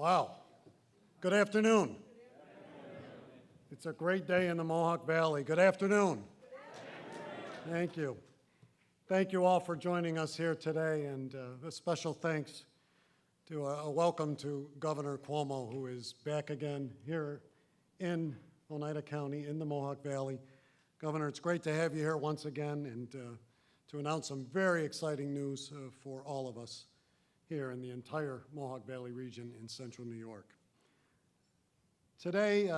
Wow. Good afternoon. It's a great day in the Mohawk Valley. Good afternoon. Thank you. Thank you all for joining us here today, and a special thanks to a welcome to Governor Cuomo, who is back again here in Oneida County in the Mohawk Valley. Governor, it's great to have you here once again and to announce some very exciting news for all of us here in the entire Mohawk Valley region in central New York. Today,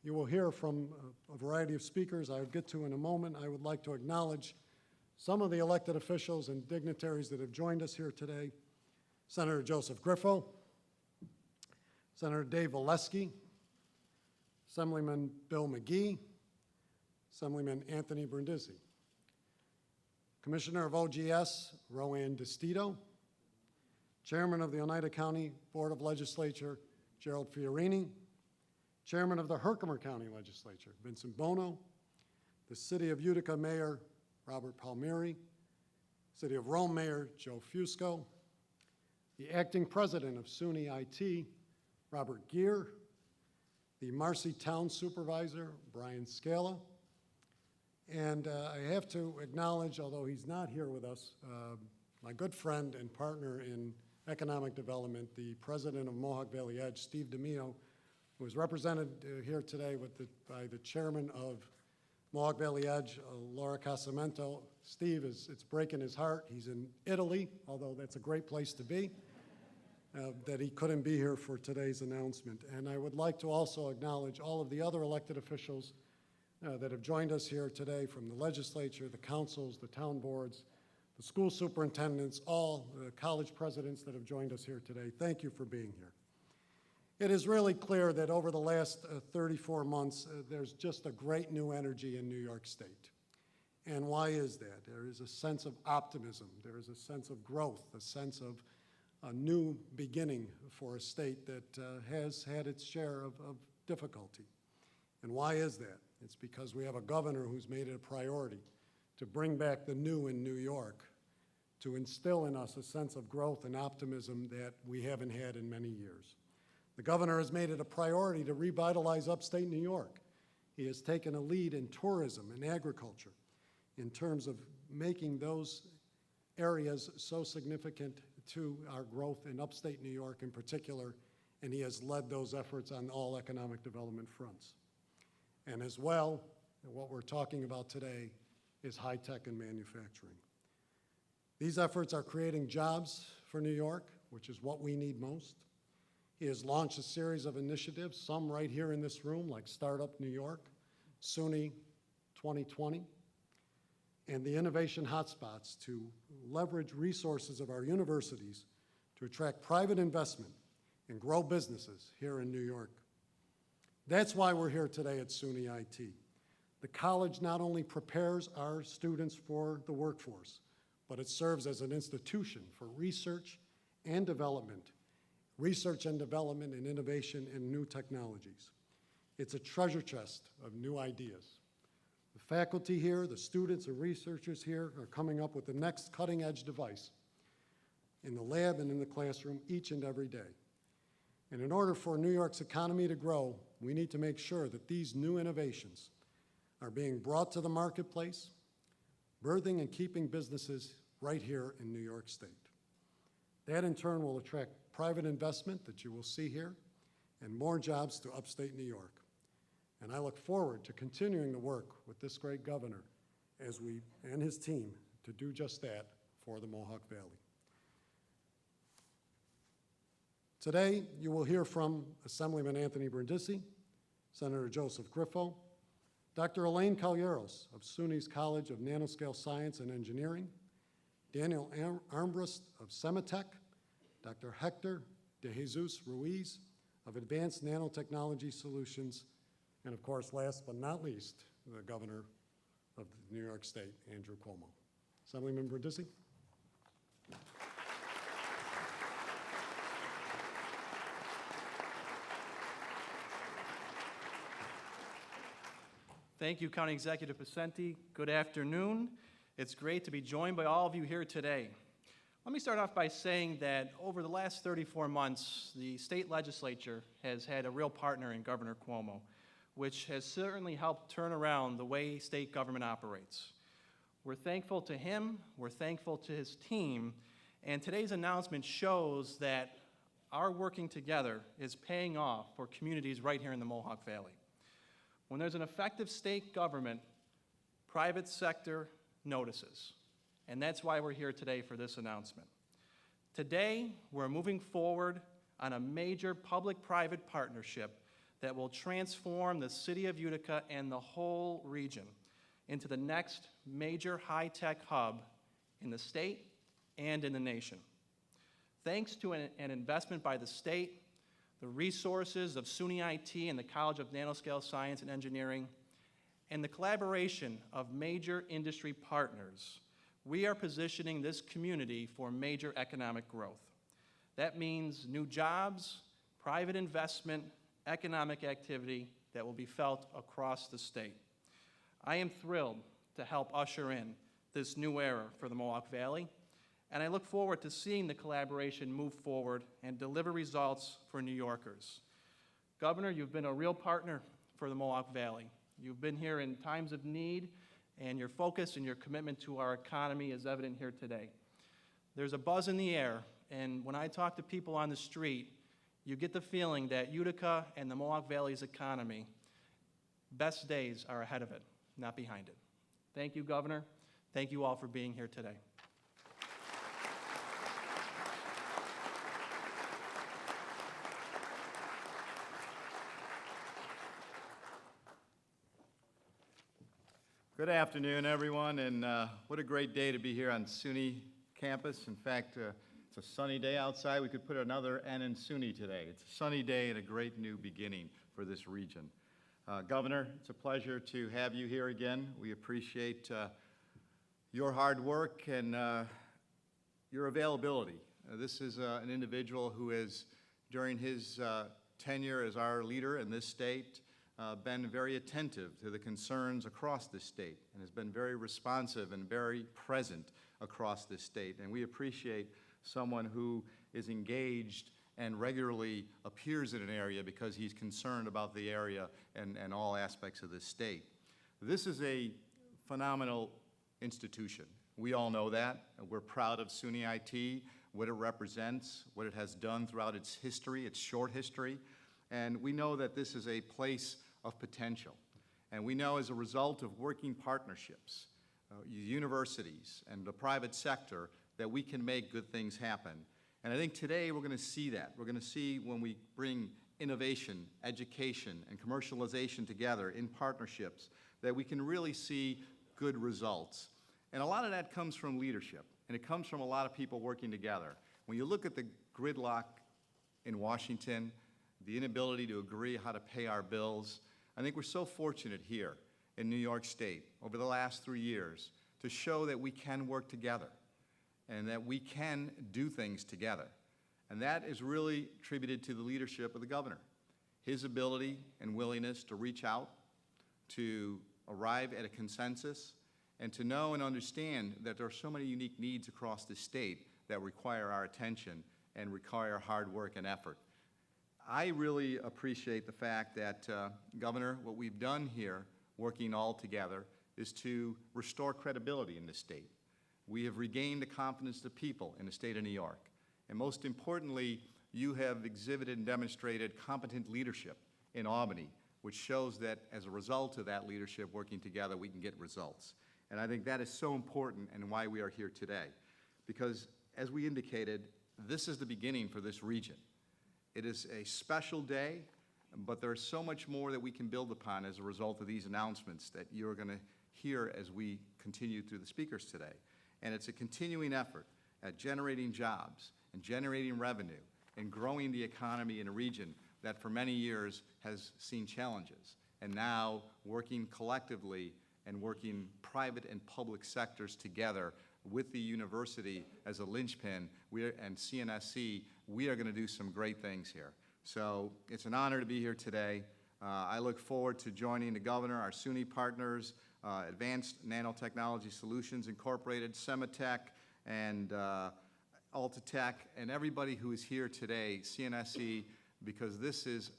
you will hear from a variety of speakers I'll get to in a moment. I would like to acknowledge some of the elected officials and dignitaries that have joined us here today. Senator Joseph Griffo, Senator Dave Valesky, Assemblyman Bill McGee, Assemblyman Anthony Brindisi, Commissioner of OGS, Roanne DiStito, Chairman of the Oneida County Board of Legislature, Gerald Fiorini, Chairman of the Herkimer County Legislature, Vincent Bono, the City of Utica Mayor, Robert Palmieri, City of Rome Mayor, Joe Fusco, the Acting President of SUNY IT, Robert Geer, the Marcy Town Supervisor, Brian Scala, and I have to acknowledge, although he's not here with us, my good friend and partner in economic development, the President of Mohawk Valley Edge, Steve DeMio, who is represented here today by the Chairman of Mohawk Valley Edge, Laura Casamento. Steve, it's breaking his heart. He's in Italy, although that's a great place to be, that he couldn't be here for today's announcement. And I would like to also acknowledge all of the other elected officials that have joined us here today from the legislature, the councils, the town boards, the school superintendents, all the college presidents that have joined us here today. Thank you for being here. It is really clear that over the last 34 months, there's just a great new energy in New York State. And why is that? There is a sense of optimism. There is a sense of growth, a sense of a new beginning for a state that has had its share of difficulty. And why is that? It's because we have a governor who's made it a priority to bring back the new in New York, to instill in us a sense of growth and optimism that we haven't had in many years. The governor has made it a priority to revitalize upstate New York. He has taken a lead in tourism and agriculture in terms of making those areas so significant to our growth in upstate New York in particular, and he has led those efforts on all economic development fronts. And as well, what we're talking about today is high tech and manufacturing. These efforts are creating jobs for New York, which is what we need most. He has launched a series of initiatives, some right here in this room, like Startup New York, SUNY 2020, and the innovation hotspots to leverage resources of our universities to attract private investment and grow businesses here in New York. That's why we're here today at SUNY IT. The college not only prepares our students for the workforce, but it serves as an institution for research and development and innovation in new technologies. It's a treasure chest of new ideas. The faculty here, the students and researchers here are coming up with the next cutting-edge device in the lab and in the classroom each and every day. And in order for New York's economy to grow, we need to make sure that these new innovations are being brought to the marketplace, birthing and keeping businesses right here in New York State. That in turn will attract private investment that you will see here and more jobs to upstate New York. And I look forward to continuing to work with this great governor and his team to do just that for the Mohawk Valley. Today, you will hear from Assemblyman Anthony Brindisi, Senator Joseph Griffo, Dr. Elaine Calleros of SUNY's College of Nanoscale Science and Engineering, Daniel Armbrust of Sematech, Dr. Hector De Jesus Ruiz of Advanced Nanotechnology Solutions, and of course, last but not least, the Governor of New York State, Andrew Cuomo. Assemblyman Brindisi. Thank you, County Executive Pacenti. Good afternoon. It's great to be joined by all of you here today. Let me start off by saying that over the last 34 months, the state legislature has had a real partner in Governor Cuomo, which has certainly helped turn around the way state government operates. We're thankful to him, we're thankful to his team, and today's announcement shows that our working together is paying off for communities right here in the Mohawk Valley. When there's an effective state government, private sector notices. And that's why we're here today for this announcement. Today, we're moving forward on a major public-private partnership that will transform the city of Utica and the whole region into the next major high-tech hub in the state and in the nation. Thanks to an investment by the state, the resources of SUNY IT and the College of Nanoscale Science and Engineering, and the collaboration of major industry partners, we are positioning this community for major economic growth. That means new jobs, private investment, economic activity that will be felt across the state. I am thrilled to help usher in this new era for the Mohawk Valley, and I look forward to seeing the collaboration move forward and deliver results for New Yorkers. Governor, you've been a real partner for the Mohawk Valley. You've been here in times of need, and your focus and your commitment to our economy is evident here today. There's a buzz in the air, and when I talk to people on the street, you get the feeling that Utica and the Mohawk Valley's economy, best days are ahead of it, not behind it. Thank you, Governor. Thank you all for being here today. Good afternoon, everyone, and what a great day to be here on SUNY campus. In fact, it's a sunny day outside. We could put another N in SUNY today. It's a sunny day and a great new beginning for this region. Governor, it's a pleasure to have you here again. We appreciate your hard work and your availability. This is an individual who has, during his tenure as our leader in this state, been very attentive to the concerns across this state and has been very responsive and very present across this state. And we appreciate someone who is engaged and regularly appears in an area because he's concerned about the area and all aspects of this state. This is a phenomenal institution. We all know that. We're proud of SUNY IT, what it represents, what it has done throughout its history, its short history. And we know that this is a place of potential. And we know as a result of working partnerships, universities and the private sector, that we can make good things happen. And I think today we're going to see that. We're going to see when we bring innovation, education, and commercialization together in partnerships, that we can really see good results. And a lot of that comes from leadership, and it comes from a lot of people working together. When you look at the gridlock in Washington, the inability to agree how to pay our bills, I think we're so fortunate here in New York State over the last 3 years to show that we can work together and that we can do things together. And that is really attributed to the leadership of the governor, his ability and willingness to reach out, to arrive at a consensus, and to know and understand that there are so many unique needs across the state that require our attention and require hard work and effort. I really appreciate the fact that, Governor, what we've done here, working all together, is to restore credibility in this state. We have regained the confidence of the people in the state of New York. And most importantly, you have exhibited and demonstrated competent leadership in Albany, which shows that as a result of that leadership working together, we can get results. And I think that is so important and why we are here today. Because as we indicated, this is the beginning for this region. It is a special day, but there's so much more that we can build upon as a result of these announcements that you're going to hear as we continue through the speakers today. And it's a continuing effort at generating jobs and generating revenue and growing the economy in a region that for many years has seen challenges. And now working collectively and working private and public sectors together with the university as a linchpin and CNSC, we are going to do some great things here. So it's an honor to be here today. I look forward to joining the governor, our SUNY partners, Advanced Nanotechnology Solutions Incorporated, Sematech, and Ultatech, and everybody who is here today, CNSE, because this is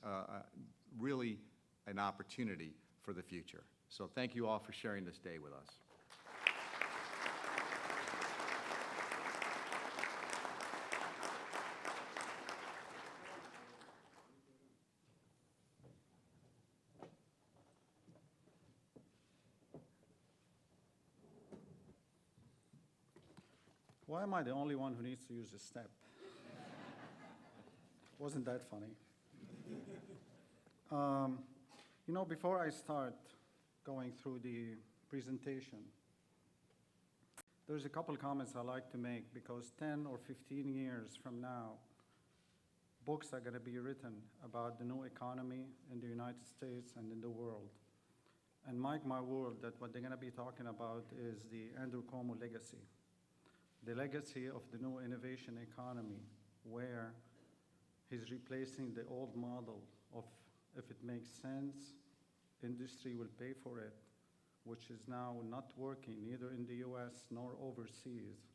really an opportunity for the future. So thank you all for sharing this day with us. Why am I the only one who needs to use a step? Wasn't that funny? You know, before I start going through the presentation, there's a couple comments I like to make, because 10 or 15 years from now, books are going to be written about the new economy in the United States and in the world. And mark my word that what they're going to be talking about is the Andrew Cuomo legacy. The legacy of the new innovation economy, where he's replacing the old model of, if it makes sense, industry will pay for it, which is now not working neither in the US nor overseas,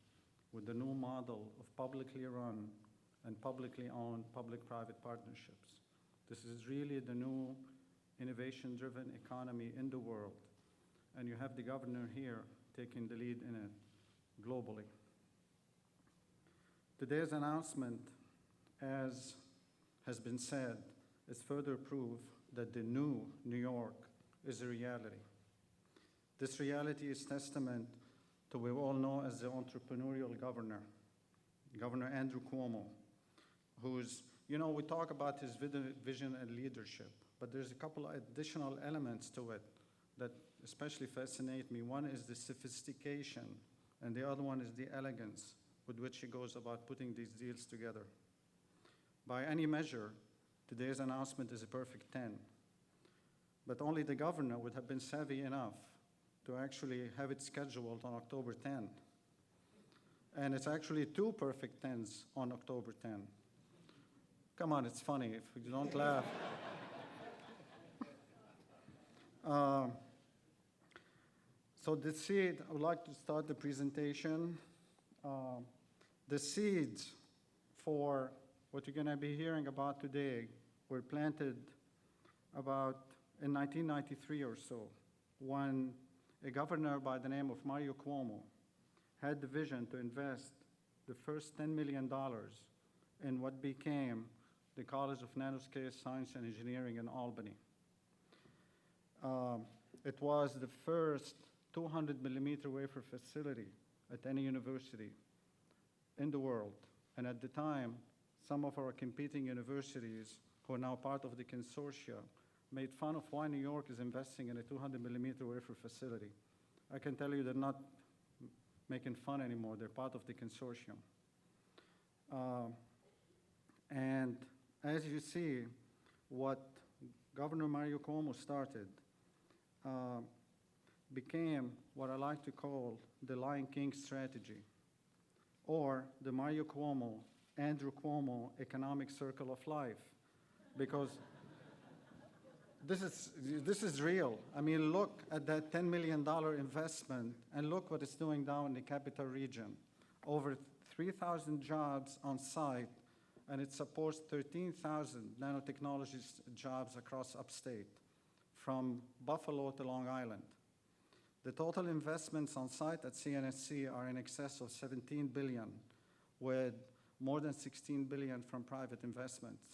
with the new model of publicly run and publicly owned public-private partnerships. This is really the new innovation-driven economy in the world, and you have the governor here taking the lead in it globally. Today's announcement, as has been said, is further proof that the new New York is a reality. This reality is testament to what we all know as the entrepreneurial governor, Governor Andrew Cuomo, who's, you know, we talk about his vision and leadership, but there's a couple of additional elements to it that especially fascinate me. One is the sophistication, and the other one is the elegance with which he goes about putting these deals together. By any measure, today's announcement is a perfect 10. But only the governor would have been savvy enough to actually have it scheduled on October 10. And it's actually 2 perfect 10s on October 10. Come on, it's funny if you don't laugh. So the seed, I would like to start the presentation. The seeds for what you're going to be hearing about today were planted about in 1993 or so, when a governor by the name of Mario Cuomo had the vision to invest the first $10 million in what became the College of Nanoscale Science and Engineering in Albany. It was the first 200-millimeter wafer facility at any university in the world. And at the time, some of our competing universities, who are now part of the consortia, made fun of why New York is investing in a 200-millimeter wafer facility. I can tell you they're not making fun anymore. They're part of the consortium. And as you see, what Governor Mario Cuomo started became what I like to call the Lion King strategy, or the Mario Cuomo, Andrew Cuomo economic circle of life, because this is real. I mean, look at that $10 million investment and look what it's doing down in the capital region. Over 3,000 jobs on site, and it supports 13,000 nanotechnologies jobs across upstate, from Buffalo to Long Island. The total investments on site at CNSC are in excess of $17 billion, with more than $16 billion from private investments.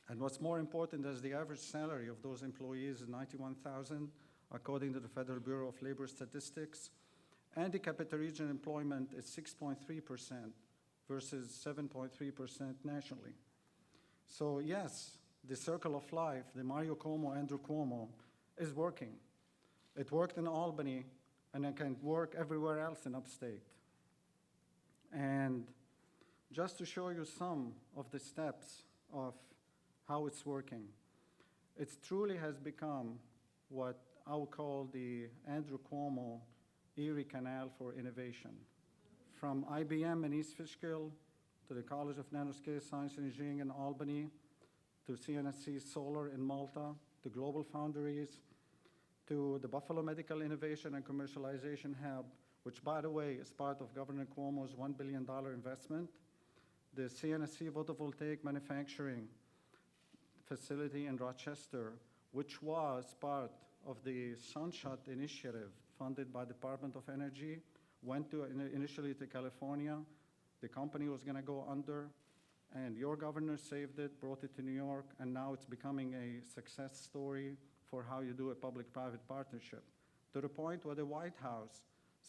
And what's more important is the average salary of those employees is $91,000, according to the Federal Bureau of Labor Statistics. And the capital region employment is 6.3% versus 7.3% nationally. So yes, the circle of life, the Mario Cuomo, Andrew Cuomo, is working. It worked in Albany, and it can work everywhere else in upstate. And just to show you some of the steps of how it's working, it truly has become what I would call the Andrew Cuomo Erie Canal for innovation. From IBM in East Fishkill to the College of Nanoscale Science and Engineering in Albany, to CNSC Solar in Malta, to Global Foundries, to the Buffalo Medical Innovation and Commercialization Hub, which, by the way, is part of Governor Cuomo's $1 billion investment. The CNSC photovoltaic manufacturing facility in Rochester, which was part of the Sunshot Initiative funded by Department of Energy, went initially to California. The company was going to go under, and your governor saved it, brought it to New York, and now it's becoming a success story for how you do a public-private partnership, to the point where the White House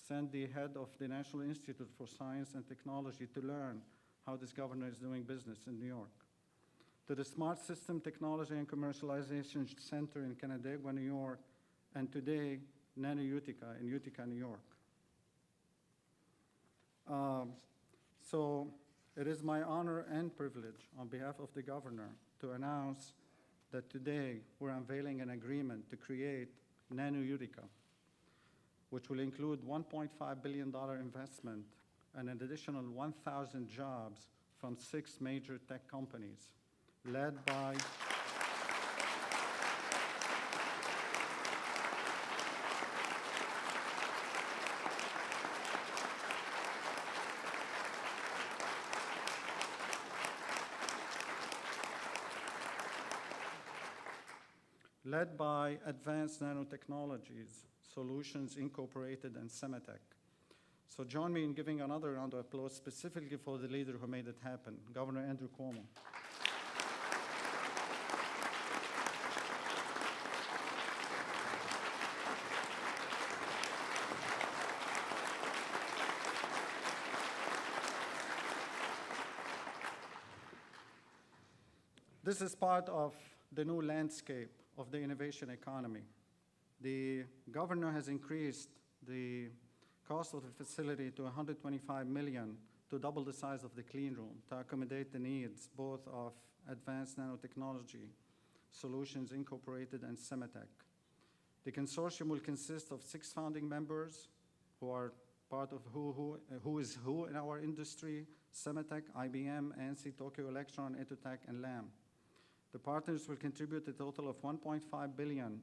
sent the head of the National Institute for Science and Technology to learn how this governor is doing business in New York. To the Smart System Technology and Commercialization Center in Canandaigua, New York, and today, Nano Utica in Utica, New York. So it is my honor and privilege on behalf of the governor to announce that today we're unveiling an agreement to create Nano Utica, which will include $1.5 billion investment and an additional 1,000 jobs from 6 major tech companies, led by Advanced Nanotechnologies Solutions Incorporated and Sematech. So join me in giving another round of applause specifically for the leader who made it happen, Governor Andrew Cuomo. This is part of the new landscape of the innovation economy. The governor has increased the cost of the facility to $125 million to double the size of the clean room to accommodate the needs both of Advanced Nanotechnology Solutions Incorporated and Sematech. The consortium will consist of 6 founding members who are part of who is who in our industry: Sematech, IBM, ANSI, Tokyo Electron, Utica, and Lam. The partners will contribute a total of $1.5 billion,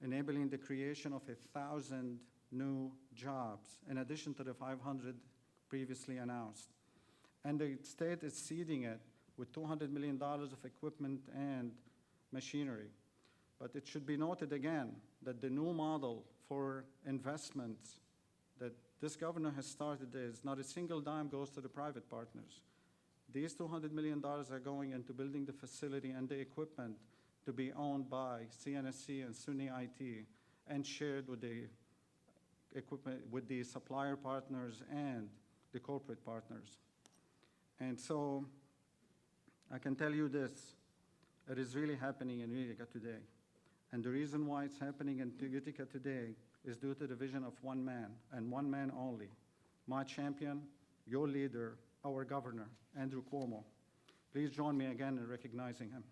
enabling the creation of 1,000 new jobs, in addition to the 500 previously announced. And the state is seeding it with $200 million of equipment and machinery. But it should be noted again that the new model for investments that this governor has started is not a single dime goes to the private partners. These $200 million are going into building the facility and the equipment to be owned by CNSC and SUNY IT and shared with the equipment, with the supplier partners and the corporate partners. And so I can tell you this, it is really happening in Utica today. And the reason why it's happening in Utica today is due to the vision of one man and one man only, my champion, your leader, our governor, Andrew Cuomo. Please join me again in recognizing him.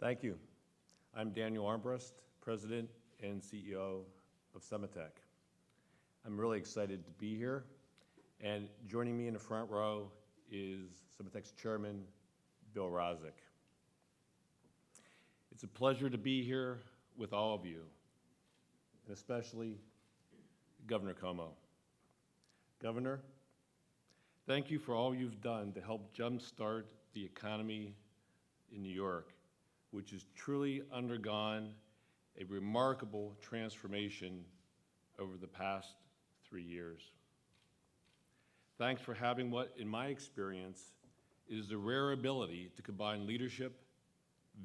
Thank you. I'm Daniel Armbrust, President and CEO of Sematech. I'm really excited to be here, and joining me in the front row is Sematech's chairman, Bill Rozic. It's a pleasure to be here with all of you, and especially Governor Cuomo. Governor, thank you for all you've done to help jumpstart the economy in New York, which has truly undergone a remarkable transformation over the past 3 years. Thanks for having what, in my experience, is the rare ability to combine leadership,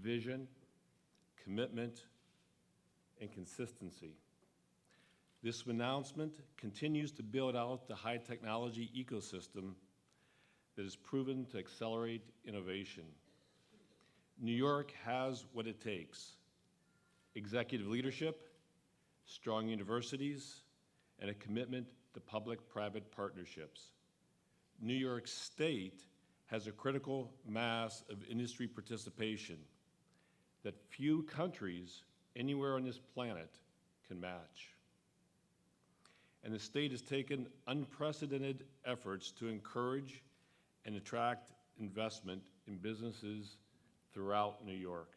vision, commitment, and consistency. This announcement continues to build out the high technology ecosystem that has proven to accelerate innovation. New York has what it takes: executive leadership, strong universities, and a commitment to public-private partnerships. New York State has a critical mass of industry participation, that few countries anywhere on this planet can match. And the state has taken unprecedented efforts to encourage and attract investment in businesses throughout New York.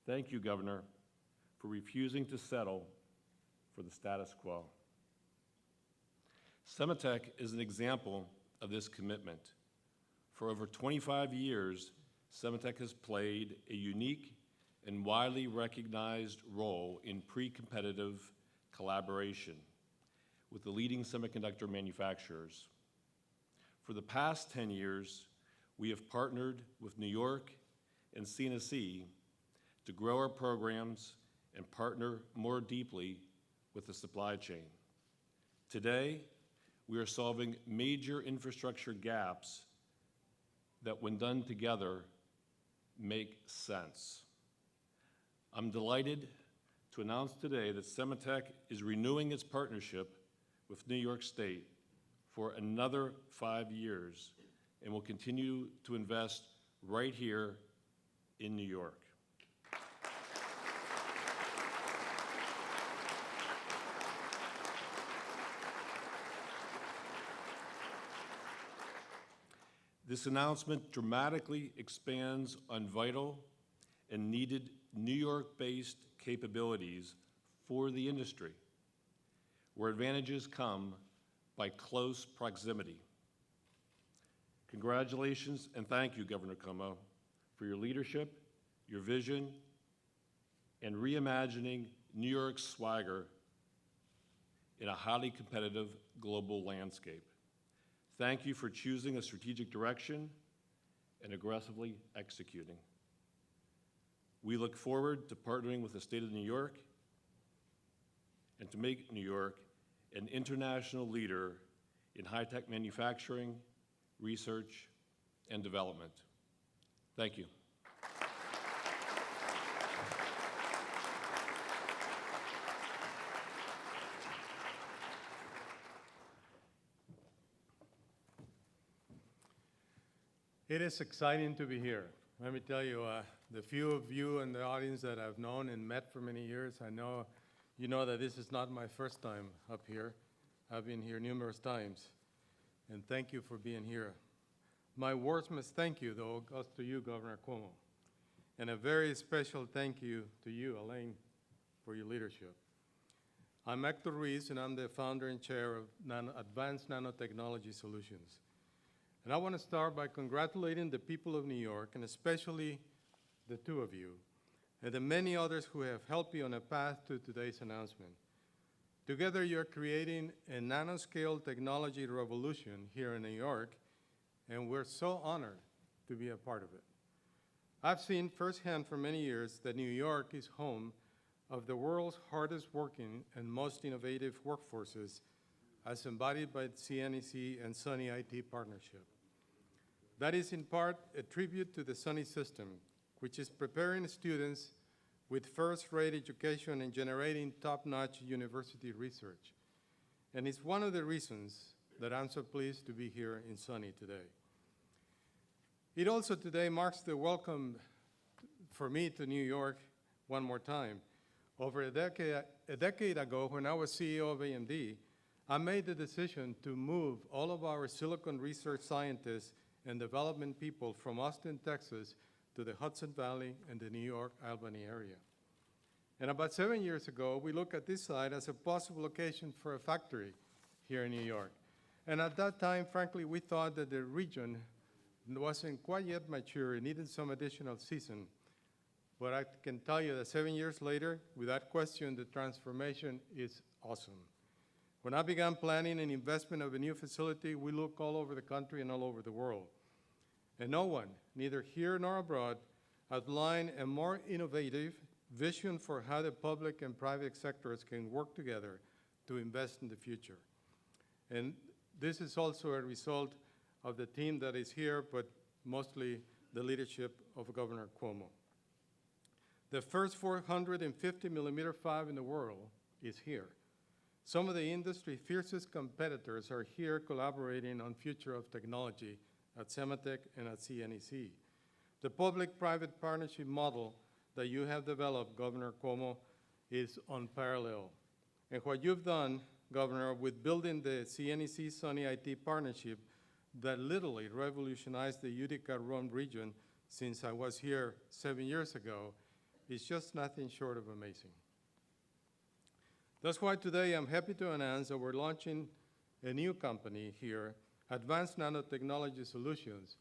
Thank you, Governor, for refusing to settle for the status quo. Cemetech is an example of this commitment. For over 25 years, Cemetech has played a unique and widely recognized role in pre-competitive collaboration with the leading semiconductor manufacturers. For the past 10 years, we have partnered with New York and CNSC to grow our programs and partner more deeply with the supply chain. Today, we are solving major infrastructure gaps that, when done together, make sense. I'm delighted to announce today that Cemetech is renewing its partnership with New York State for another 5 years and will continue to invest right here in New York. This announcement dramatically expands on vital and needed New York-based capabilities for the industry, where advantages come by close proximity. Congratulations and thank you, Governor Cuomo, for your leadership, your vision, and reimagining New York's swagger in a highly competitive global landscape. Thank you for choosing a strategic direction and aggressively executing. We look forward to partnering with the state of New York and to make New York an international leader in high-tech manufacturing, research, and development. Thank you. It is exciting to be here. Let me tell you, the few of you in the audience that I've known and met for many years, I know you know that this is not my first time up here. I've been here numerous times, and thank you for being here. My wordsmith thank you, though, goes to you, Governor Cuomo, and a very special thank you to you, Elaine, for your leadership. I'm Hector Ruiz, and I'm the founder and chair of Advanced Nanotechnology Solutions. And I want to start by congratulating the people of New York, and especially the two of you, and the many others who have helped you on a path to today's announcement. Together, you're creating a nanoscale technology revolution here in New York, and we're so honored to be a part of it. I've seen firsthand for many years that New York is home of the world's hardest working and most innovative workforces, as embodied by the CNEC and SUNY IT partnership. That is in part a tribute to the SUNY system, which is preparing students with first-rate education and generating top-notch university research. And it's one of the reasons that I'm so pleased to be here in SUNY today. It also today marks the welcome for me to New York one more time. Over a decade ago, when I was CEO of AMD, I made the decision to move all of our Silicon research scientists and development people from Austin, Texas, to the Hudson Valley and the New York Albany area. And about 7 years ago, we looked at this site as a possible location for a factory here in New York. And at that time, frankly, we thought that the region wasn't quite yet mature. It needed some additional season. But I can tell you that 7 years later, without question, the transformation is awesome. When I began planning an investment of a new facility, we looked all over the country and all over the world. And no one, neither here nor abroad, outlined a more innovative vision for how the public and private sectors can work together to invest in the future. And this is also a result of the team that is here, but mostly the leadership of Governor Cuomo. The first 450 millimeter fab in the world is here. Some of the industry's fiercest competitors are here collaborating on future of technology at Cemetech and at CNEC. The public-private partnership model that you have developed, Governor Cuomo, is unparalleled. And what you've done, Governor, with building the CNEC-SUNY IT partnership that literally revolutionized the Utica-Rome region since I was here 7 years ago, is just nothing short of amazing. That's why today I'm happy to announce that we're launching a new company here, Advanced Nanotechnology Solutions,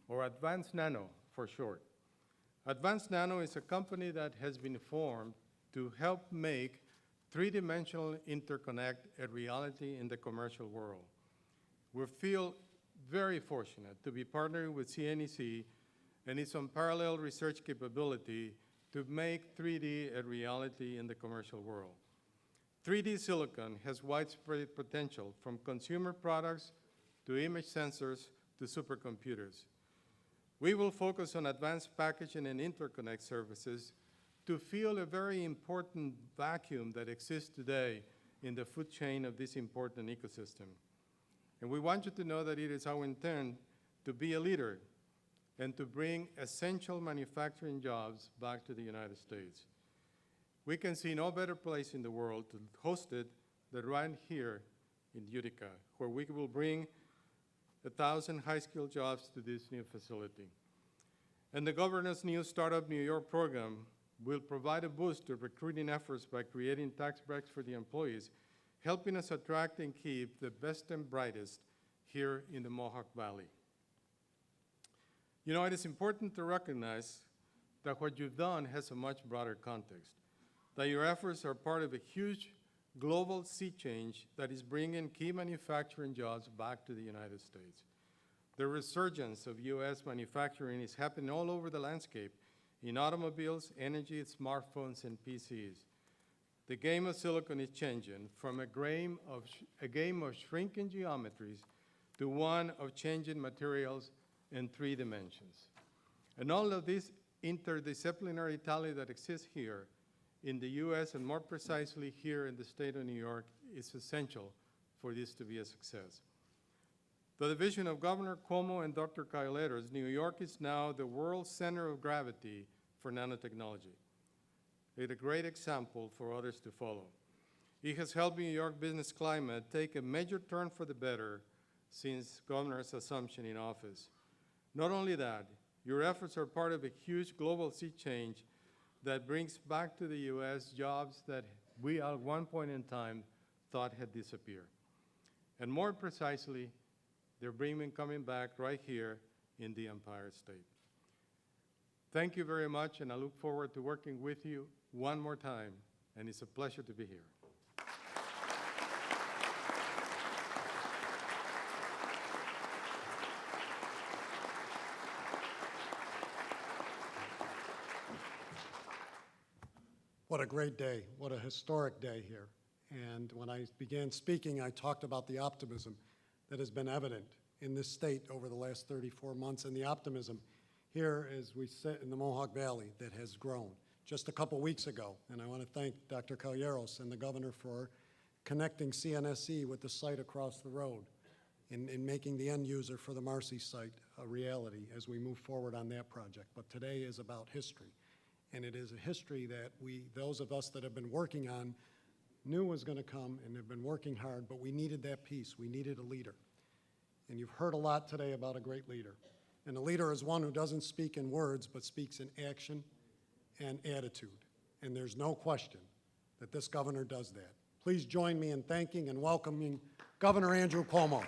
or Advanced Nano for short. Advanced Nano is a company that has been formed to help make three-dimensional interconnect a reality in the commercial world. We feel very fortunate to be partnering with CNEC and its unparalleled research capability to make 3D a reality in the commercial world. 3D silicon has widespread potential, from consumer products to image sensors to supercomputers. We will focus on advanced packaging and interconnect services to fill a very important vacuum that exists today in the food chain of this important ecosystem. And we want you to know that it is our intent to be a leader and to bring essential manufacturing jobs back to the United States. We can see no better place in the world to host it than right here in Utica, where we will bring 1,000 high-skilled jobs to this new facility. And the governor's new Startup New York program will provide a boost to recruiting efforts by creating tax breaks for the employees, helping us attract and keep the best and brightest here in the Mohawk Valley. You know, it is important to recognize that what you've done has a much broader context, that your efforts are part of a huge global sea change that is bringing key manufacturing jobs back to the United States. The resurgence of U.S. manufacturing is happening all over the landscape, in automobiles, energy, smartphones, and PCs. The game of silicon is changing from a game of shrinking geometries to one of changing materials in 3 dimensions. And all of this interdisciplinary talent that exists here in the U.S., and more precisely here in the state of New York, is essential for this to be a success. The vision of Governor Cuomo and Dr. Caileros, New York is now the world center of gravity for nanotechnology. It's a great example for others to follow. It has helped New York business climate take a major turn for the better since Governor's assumption in office. Not only that, your efforts are part of a huge global sea change that brings back to the U.S. jobs that we at one point in time thought had disappeared. And more precisely, they're coming back right here in the Empire State. Thank you very much, and I look forward to working with you one more time, and it's a pleasure to be here. What a great day, what a historic day here. And when I began speaking, I talked about the optimism that has been evident in this state over the last 34 months, and the optimism here as we sit in the Mohawk Valley that has grown just a couple weeks ago. And I want to thank Dr. Caileros and the governor for connecting CNSC with the site across the road in making the end user for the Marcy site a reality as we move forward on that project. But today is about history. And it is a history that those of us that have been working on, knew was going to come and have been working hard, but we needed that piece. We needed a leader. And you've heard a lot today about a great leader. And a leader is one who doesn't speak in words, but speaks in action and attitude. And there's no question that this governor does that. Please join me in thanking and welcoming Governor Andrew Cuomo.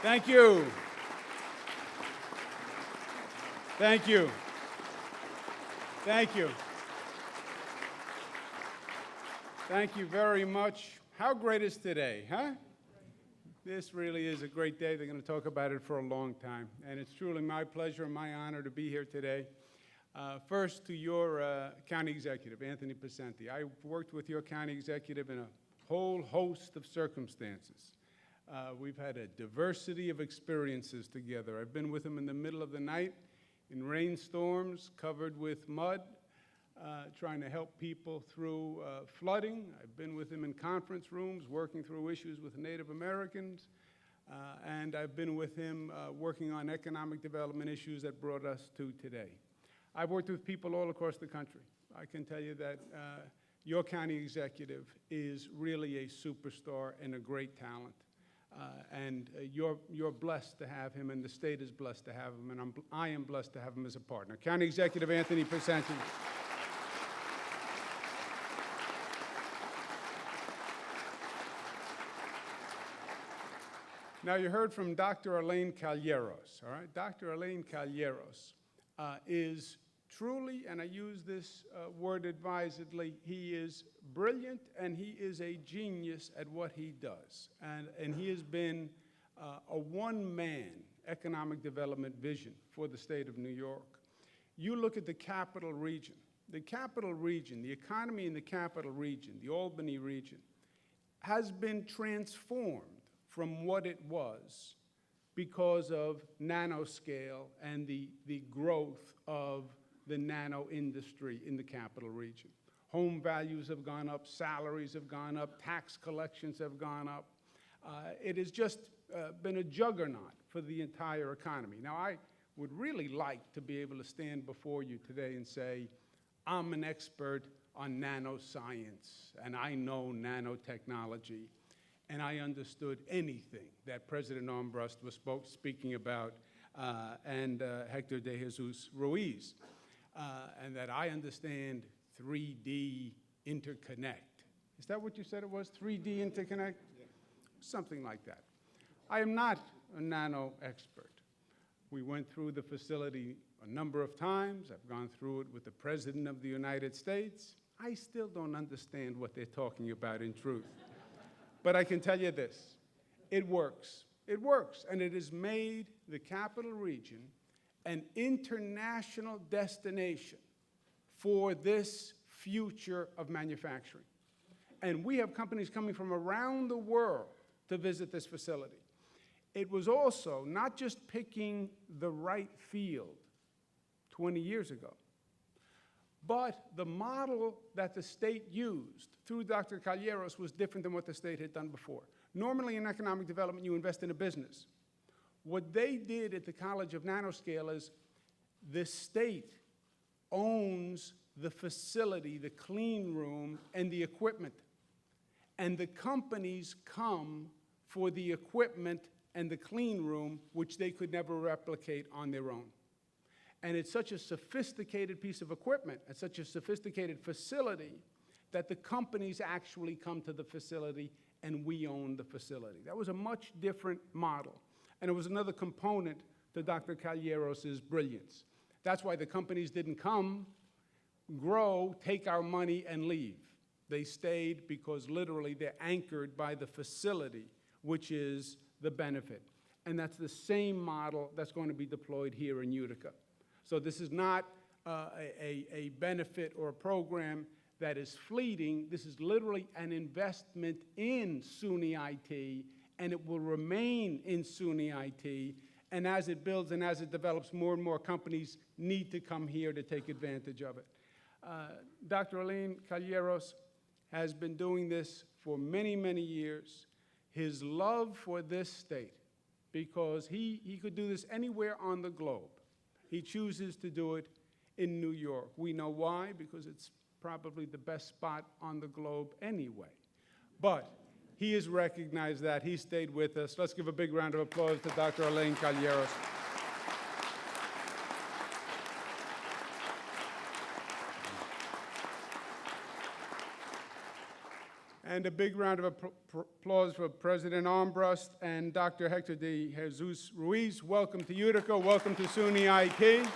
Thank you. Thank you. Thank you. Thank you very much. How great is today, huh? This really is a great day. They're going to talk about it for a long time. And it's truly my pleasure and my honor to be here today. First, to your county executive, Anthony Pacenti. I worked with your county executive in a whole host of circumstances. We've had a diversity of experiences together. I've been with him in the middle of the night, in rainstorms, covered with mud. trying to help people through flooding. I've been with him in conference rooms, working through issues with Native Americans. And I've been with him working on economic development issues that brought us to today. I've worked with people all across the country. I can tell you that your county executive is really a superstar and a great talent. And you're blessed to have him, and the state is blessed to have him, and I am blessed to have him as a partner. County Executive Anthony Picenti. Now, you heard from Dr. Elaine Calleros, all right? Dr. Elaine Calleros is truly, and I use this word advisedly, he is brilliant and he is a genius at what he does. And he has been a one-man economic development vision for the state of New York. You look at the capital region, the economy in the capital region, the Albany region, has been transformed from what it was because of nanoscale and the growth of the nano industry in the capital region. Home values have gone up, salaries have gone up, tax collections have gone up. It has just been a juggernaut for the entire economy. Now, I would really like to be able to stand before you today and say, I'm an expert on nanoscience, and I know nanotechnology, and I understood anything that President Armbrust was speaking about, and Hector de Jesus Ruiz, and that I understand 3D interconnect. Is that what you said it was, 3D interconnect? Yeah. Something like that. I am not a nano expert. We went through the facility a number of times. I've gone through it with the President of the United States. I still don't understand what they're talking about in truth. But I can tell you this, it works. It works, and it has made the capital region an international destination for this future of manufacturing. And we have companies coming from around the world to visit this facility. It was also not just picking the right field 20 years ago, but the model that the state used through Dr. Calleros was different than what the state had done before. Normally in economic development, you invest in a business. What they did at the College of Nanoscale is the state owns the facility, the clean room, and the equipment. And the companies come for the equipment and the clean room, which they could never replicate on their own. And it's such a sophisticated piece of equipment, it's such a sophisticated facility, that the companies actually come to the facility and we own the facility. That was a much different model. And it was another component to Dr. Calleros' brilliance. That's why the companies didn't come, grow, take our money, and leave. They stayed because literally they're anchored by the facility, which is the benefit. And that's the same model that's going to be deployed here in Utica. So this is not a benefit or a program that is fleeting. This is literally an investment in SUNY IT, and it will remain in SUNY IT. And as it builds and as it develops, more and more companies need to come here to take advantage of it. Dr. Elaine Calleros has been doing this for many, many years. His love for this state, because he could do this anywhere on the globe. He chooses to do it in New York. We know why, because it's probably the best spot on the globe anyway. But he has recognized that. He stayed with us. Let's give a big round of applause to Dr. Elaine Calleros. And a big round of applause for President Armbrust and Dr. Hector de Jesus Ruiz. Welcome to Utica. Welcome to SUNY IT.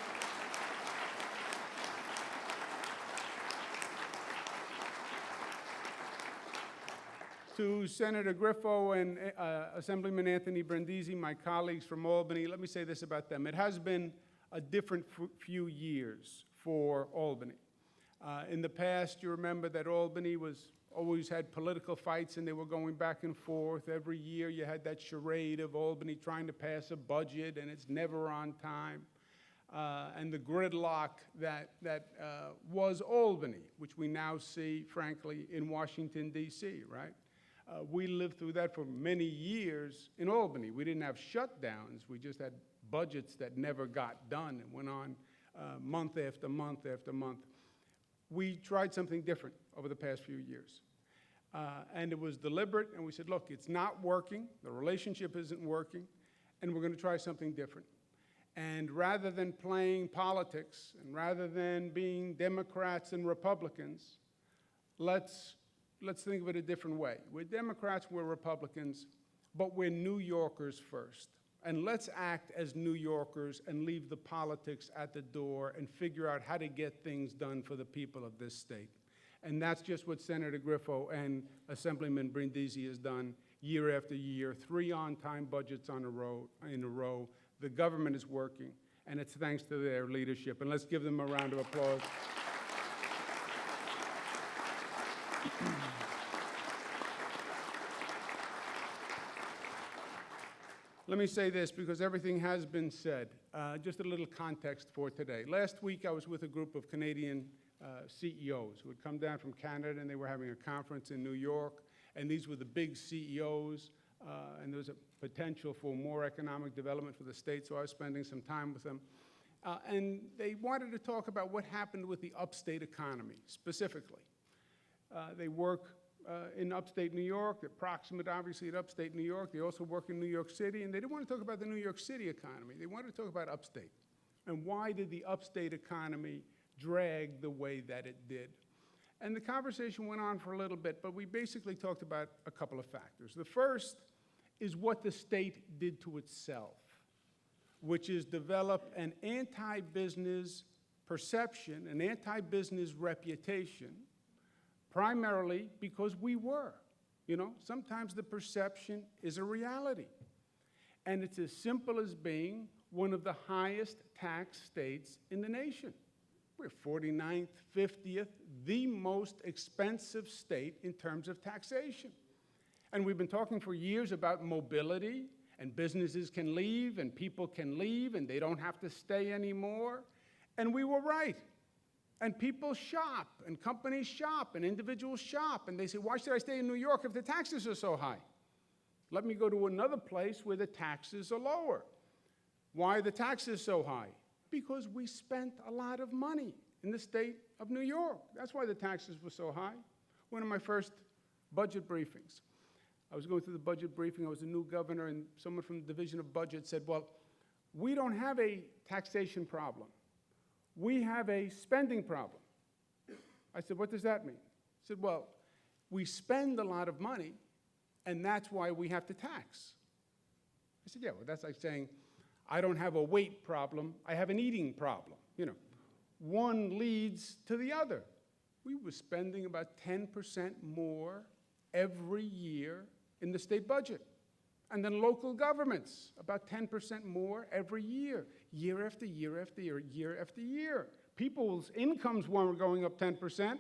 To Senator Griffo and Assemblyman Anthony Brindisi, my colleagues from Albany, let me say this about them. It has been a different few years for Albany. In the past, you remember that Albany always had political fights and they were going back and forth. Every year you had that charade of Albany trying to pass a budget and it's never on time. and the gridlock that was Albany, which we now see, frankly, in Washington, D.C., right? We lived through that for many years in Albany. We didn't have shutdowns. We just had budgets that never got done and went on month after month after month. We tried something different over the past few years. And it was deliberate, and we said, look, it's not working, the relationship isn't working, and we're going to try something different. And rather than playing politics, and rather than being Democrats and Republicans, let's think of it a different way. We're Democrats, we're Republicans, but we're New Yorkers first. And let's act as New Yorkers and leave the politics at the door and figure out how to get things done for the people of this state. And that's just what Senator Griffo and Assemblyman Brindisi has done year after year, 3 on-time budgets in a row. The government is working, and it's thanks to their leadership. And let's give them a round of applause. Let me say this, because everything has been said. Just a little context for today. Last week, I was with a group of Canadian CEOs who had come down from Canada, and they were having a conference in New York. And these were the big CEOs, and there was a potential for more economic development for the state, so I was spending some time with them. And they wanted to talk about what happened with the upstate economy, specifically. They work in upstate New York. They're proximate, obviously, at upstate New York. They also work in New York City, and they didn't want to talk about the New York City economy. They wanted to talk about upstate. And why did the upstate economy drag the way that it did? And the conversation went on for a little bit, but we basically talked about a couple of factors. The first is what the state did to itself, which is develop an anti-business perception, an anti-business reputation, primarily because we were. You know, sometimes the perception is a reality. And it's as simple as being one of the highest tax states in the nation. We're 49th, 50th, the most expensive state in terms of taxation. And we've been talking for years about mobility, and businesses can leave, and people can leave, and they don't have to stay anymore. And we were right. And people shop, and companies shop, and individuals shop, and they say, why should I stay in New York if the taxes are so high? Let me go to another place where the taxes are lower. Why are the taxes so high? Because we spent a lot of money in the state of New York. That's why the taxes were so high. One of my first budget briefings, I was going through the budget briefing, I was a new governor, and someone from the Division of Budget said, well, we don't have a taxation problem. We have a spending problem. I said, what does that mean? He said, well, we spend a lot of money, and that's why we have to tax. I said, yeah, well, that's like saying, I don't have a weight problem, I have an eating problem. You know, one leads to the other. We were spending about 10% more every year in the state budget. And then local governments, about 10% more every year, year after year after year, year after year. People's incomes weren't going up 10%.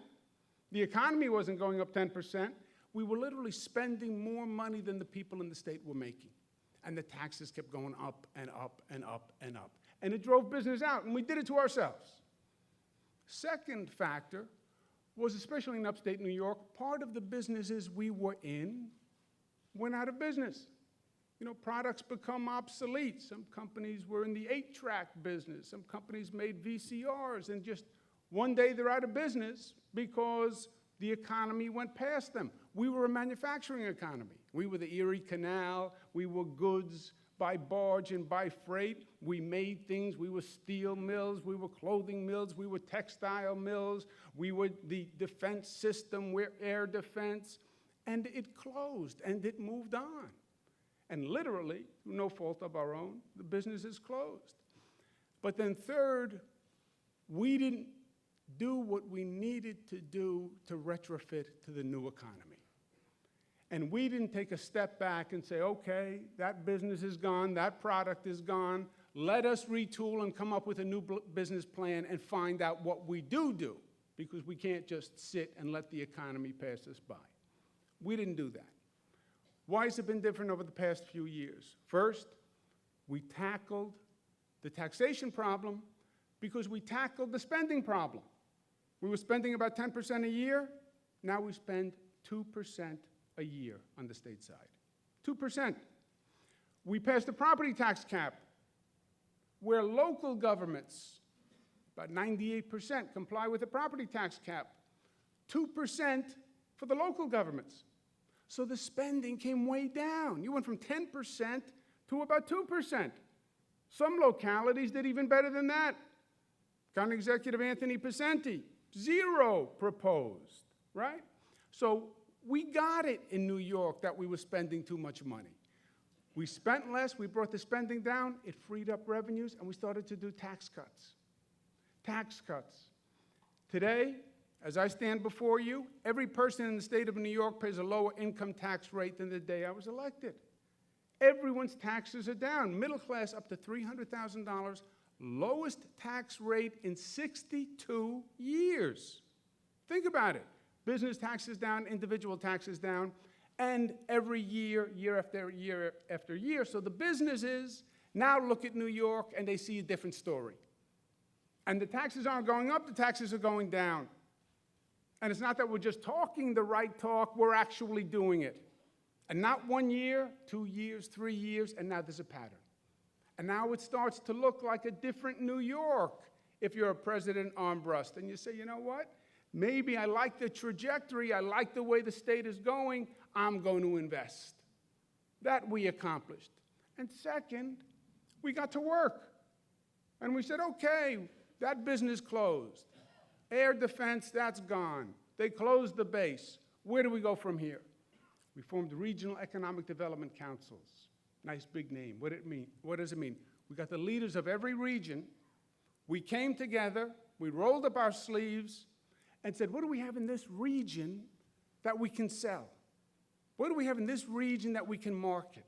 The economy wasn't going up 10%. We were literally spending more money than the people in the state were making. And the taxes kept going up and up and up and up. And it drove business out, and we did it to ourselves. Second factor was, especially in upstate New York, part of the businesses we were in went out of business. You know, products become obsolete. Some companies were in the 8-track business. Some companies made VCRs, and just one day they're out of business because the economy went past them. We were a manufacturing economy. We were the Erie Canal. We were goods by barge and by freight. We made things. We were steel mills. We were clothing mills. We were textile mills. We were the defense system. We're air defense. And it closed, and it moved on. And literally, through no fault of our own, the business is closed. But then third, we didn't do what we needed to do to retrofit to the new economy. And we didn't take a step back and say, okay, that business is gone, that product is gone, let us retool and come up with a new business plan and find out what we do, because we can't just sit and let the economy pass us by. We didn't do that. Why has it been different over the past few years? First, we tackled the taxation problem because we tackled the spending problem. We were spending about 10% a year. Now we spend 2% a year on the state side. 2%. We passed a property tax cap where local governments, about 98%, comply with the property tax cap. 2% for the local governments. So the spending came way down. You went from 10% to about 2%. Some localities did even better than that. County Executive Anthony Picenti, 0 proposed, right? So we got it in New York that we were spending too much money. We spent less, we brought the spending down, it freed up revenues, and we started to do tax cuts. Tax cuts. Today, as I stand before you, every person in the state of New York pays a lower income tax rate than the day I was elected. Everyone's taxes are down. Middle class up to $300,000, lowest tax rate in 62 years. Think about it. Business taxes down, individual taxes down, and every year, year after year after year. So the businesses now look at New York and they see a different story. And the taxes aren't going up, the taxes are going down. And it's not that we're just talking the right talk, we're actually doing it. And not 1 year, 2 years, 3 years, and now there's a pattern. And now it starts to look like a different New York if you're a President Armbrust. And you say, you know what? Maybe I like the trajectory, I like the way the state is going, I'm going to invest. That we accomplished. And second, we got to work. And we said, okay, that business closed. Air defense, that's gone. They closed the base. Where do we go from here? We formed regional economic development councils. Nice big name. What does it mean? We got the leaders of every region. We came together, we rolled up our sleeves, and said, what do we have in this region that we can sell? What do we have in this region that we can market?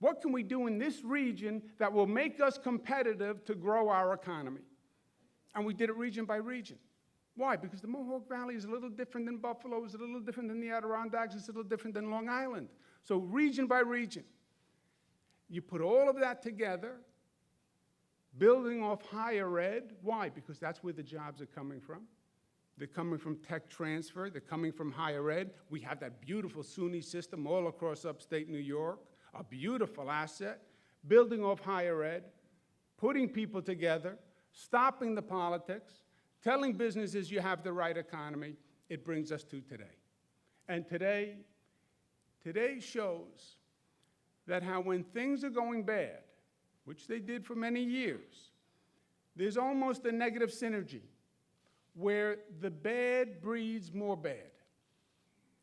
What can we do in this region that will make us competitive to grow our economy? And we did it region by region. Why? Because the Mohawk Valley is a little different than Buffalo, it's a little different than the Adirondacks, it's a little different than Long Island. So region by region. You put all of that together, building off higher ed. Why? Because that's where the jobs are coming from. They're coming from tech transfer. They're coming from higher ed. We have that beautiful SUNY system all across upstate New York, a beautiful asset, building off higher ed, putting people together, stopping the politics, telling businesses you have the right economy. It brings us to today. And today shows that how when things are going bad, which they did for many years, there's almost a negative synergy where the bad breeds more bad.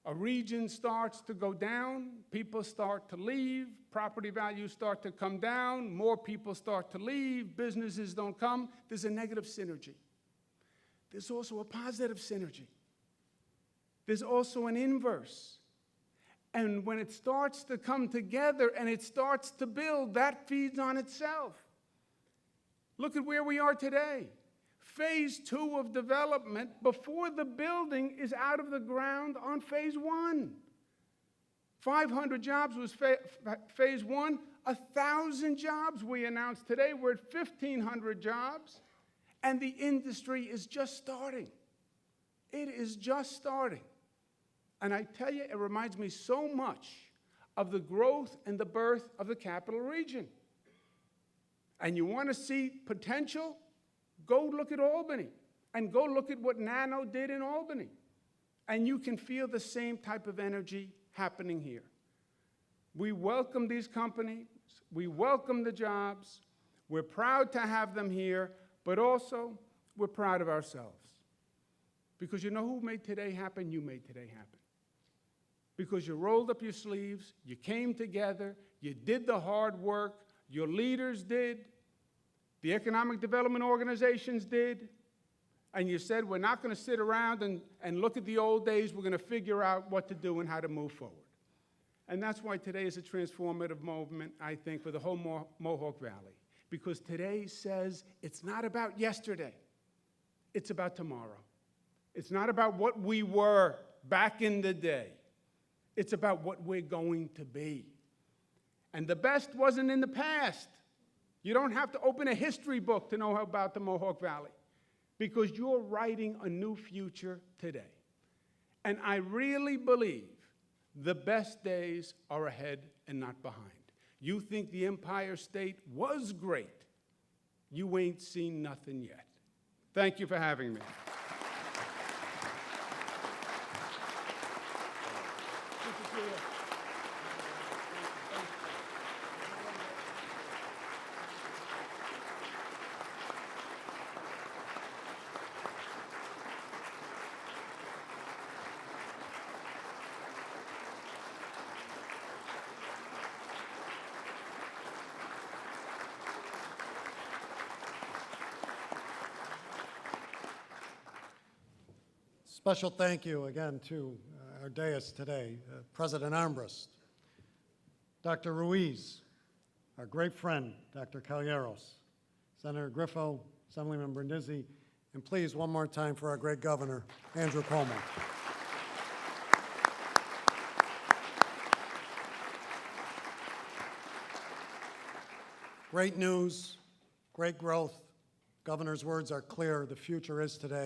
A region starts to go down, people start to leave, property values start to come down, more people start to leave, businesses don't come. There's a negative synergy. There's also a positive synergy. There's also an inverse. And when it starts to come together and it starts to build, that feeds on itself. Look at where we are today. Phase 2 of development before the building is out of the ground on phase 1. 500 jobs was phase 1. 1,000 jobs we announced today. We're at 1,500 jobs. And the industry is just starting. It is just starting. And I tell you, it reminds me so much of the growth and the birth of the capital region. And you want to see potential? Go look at Albany, and go look at what Nano did in Albany. And you can feel the same type of energy happening here. We welcome these companies, we welcome the jobs, we're proud to have them here, but also we're proud of ourselves. Because you know who made today happen? You made today happen. Because you rolled up your sleeves, you came together, you did the hard work, your leaders did, the economic development organizations did, and you said, we're not going to sit around and look at the old days, we're going to figure out what to do and how to move forward. And that's why today is a transformative moment, I think, for the whole Mohawk Valley. Because today says it's not about yesterday, it's about tomorrow. It's not about what we were back in the day. It's about what we're going to be. And the best wasn't in the past. You don't have to open a history book to know about the Mohawk Valley, because you're writing a new future today. And I really believe the best days are ahead and not behind. You think the Empire State was great. You ain't seen nothing yet. Thank you for having me. Special thank you again to our dais today, President Armbrust, Dr. Ruiz, our great friend, Dr. Calleros, Senator Griffo, Assemblyman Brindisi, and please, one more time for our great governor, Andrew Cuomo. Great news, great growth. Governor's words are clear. The future is today.